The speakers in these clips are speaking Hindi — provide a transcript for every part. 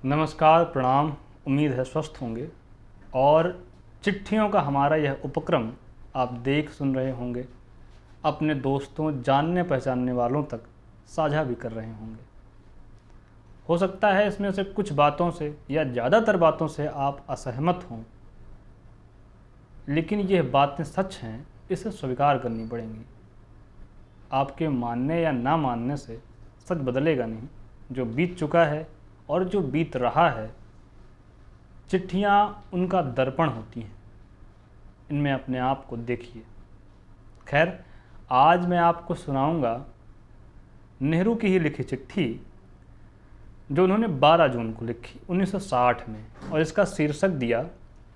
नमस्कार, प्रणाम। उम्मीद है स्वस्थ होंगे और चिट्ठियों का हमारा यह उपक्रम आप देख सुन रहे होंगे, अपने दोस्तों, जानने पहचानने वालों तक साझा भी कर रहे होंगे। हो सकता है इसमें से कुछ बातों से या ज़्यादातर बातों से आप असहमत हों, लेकिन यह बातें सच हैं, इसे स्वीकार करनी पड़ेंगी। आपके मानने या ना मानने से सच बदलेगा नहीं। जो बीत चुका है और जो बीत रहा है, चिट्ठियाँ उनका दर्पण होती हैं। इनमें अपने आप को देखिए। खैर, आज मैं आपको सुनाऊंगा नेहरू की ही लिखी चिट्ठी, जो उन्होंने 12 जून को लिखी 1960 में, और इसका शीर्षक दिया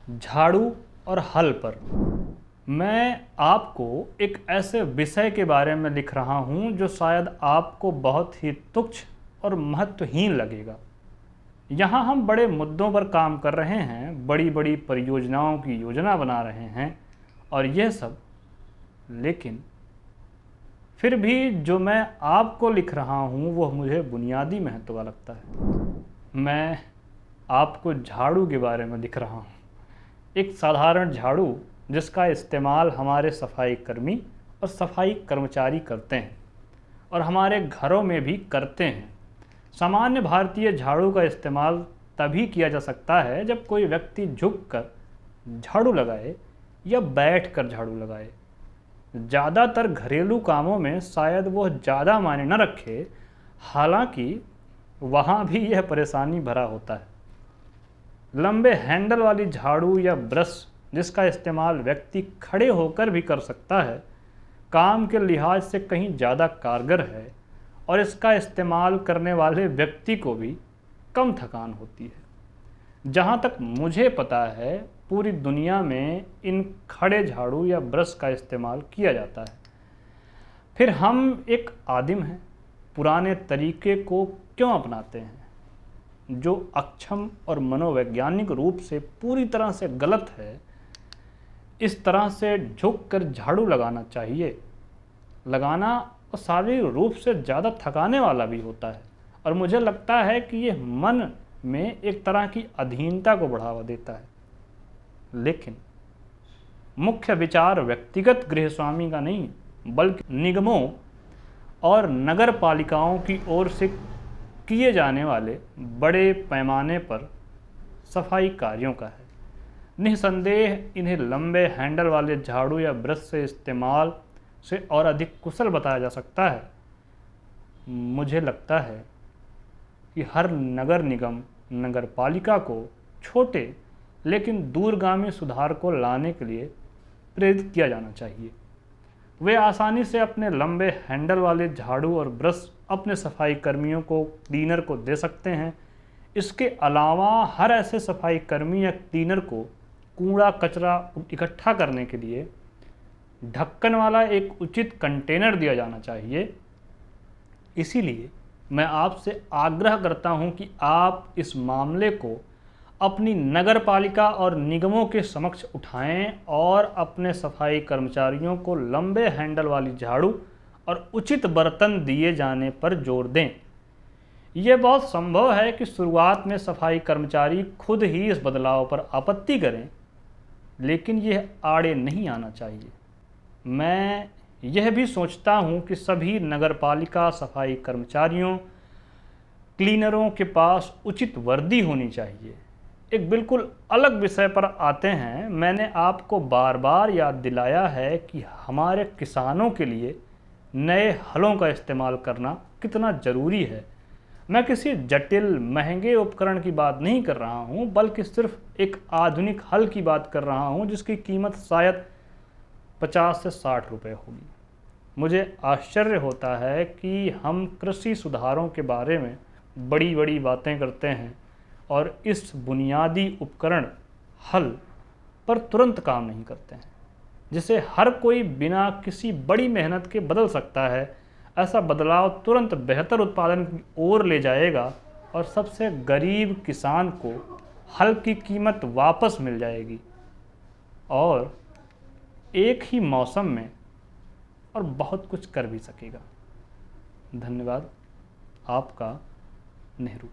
झाड़ू और हल पर। मैं आपको एक ऐसे विषय के बारे में लिख रहा हूं जो शायद आपको बहुत ही तुच्छ और महत्वहीन लगेगा। यहाँ हम बड़े मुद्दों पर काम कर रहे हैं, बड़ी बड़ी परियोजनाओं की योजना बना रहे हैं और यह सब, लेकिन फिर भी जो मैं आपको लिख रहा हूँ वह मुझे बुनियादी महत्व का लगता है। मैं आपको झाड़ू के बारे में लिख रहा हूँ। एक साधारण झाड़ू जिसका इस्तेमाल हमारे सफाई कर्मी और सफाई कर्मचारी करते हैं और हमारे घरों में भी करते हैं। सामान्य भारतीय झाड़ू का इस्तेमाल तभी किया जा सकता है जब कोई व्यक्ति झुककर झाड़ू लगाए या बैठकर झाड़ू लगाए। ज़्यादातर घरेलू कामों में शायद वह ज़्यादा मायने न रखे, हालांकि वहाँ भी यह परेशानी भरा होता है। लंबे हैंडल वाली झाड़ू या ब्रश जिसका इस्तेमाल व्यक्ति खड़े होकर भी कर सकता है, काम के लिहाज से कहीं ज़्यादा कारगर है और इसका इस्तेमाल करने वाले व्यक्ति को भी कम थकान होती है। जहाँ तक मुझे पता है, पूरी दुनिया में इन खड़े झाड़ू या ब्रश का इस्तेमाल किया जाता है। फिर हम एक आदिम हैं, पुराने तरीके को क्यों अपनाते हैं, जो अक्षम और मनोवैज्ञानिक रूप से पूरी तरह से गलत है। इस तरह से झुककर झाड़ू लगाना चाहिए। लगाना और शारीरिक रूप से ज़्यादा थकाने वाला भी होता है, और मुझे लगता है कि यह मन में एक तरह की अधीनता को बढ़ावा देता है। लेकिन मुख्य विचार व्यक्तिगत गृहस्वामी का नहीं, बल्कि निगमों और नगर पालिकाओं की ओर से किए जाने वाले बड़े पैमाने पर सफाई कार्यों का है। निस्संदेह इन्हें लंबे हैंडल वाले झाड़ू या ब्रश से इस्तेमाल से और अधिक कुशल बताया जा सकता है। मुझे लगता है कि हर नगर निगम, नगर पालिका को छोटे लेकिन दूरगामी सुधार को लाने के लिए प्रेरित किया जाना चाहिए। वे आसानी से अपने लंबे हैंडल वाले झाड़ू और ब्रश अपने सफाई कर्मियों को, क्लीनर को दे सकते हैं। इसके अलावा हर ऐसे सफाई कर्मी या क्लीनर को कूड़ा कचरा इकट्ठा करने के लिए ढक्कन वाला एक उचित कंटेनर दिया जाना चाहिए। इसीलिए मैं आपसे आग्रह करता हूं कि आप इस मामले को अपनी नगर पालिका और निगमों के समक्ष उठाएं और अपने सफाई कर्मचारियों को लंबे हैंडल वाली झाड़ू और उचित बर्तन दिए जाने पर जोर दें। यह बहुत संभव है कि शुरुआत में सफाई कर्मचारी खुद ही इस बदलाव पर आपत्ति करें, लेकिन यह आड़े नहीं आना चाहिए। मैं यह भी सोचता हूं कि सभी नगरपालिका सफाई कर्मचारियों, क्लीनरों के पास उचित वर्दी होनी चाहिए। एक बिल्कुल अलग विषय पर आते हैं। मैंने आपको बार बार याद दिलाया है कि हमारे किसानों के लिए नए हलों का इस्तेमाल करना कितना ज़रूरी है। मैं किसी जटिल महंगे उपकरण की बात नहीं कर रहा हूं, बल्कि सिर्फ एक आधुनिक हल की बात कर रहा हूं जिसकी कीमत शायद 50 से 60 रुपये होगी। मुझे आश्चर्य होता है कि हम कृषि सुधारों के बारे में बड़ी बड़ी बातें करते हैं और इस बुनियादी उपकरण हल पर तुरंत काम नहीं करते हैं, जिसे हर कोई बिना किसी बड़ी मेहनत के बदल सकता है। ऐसा बदलाव तुरंत बेहतर उत्पादन की ओर ले जाएगा और सबसे गरीब किसान को हल की कीमत वापस मिल जाएगी, और एक ही मौसम में और बहुत कुछ कर भी सकेगा। धन्यवाद। आपका नेहरू।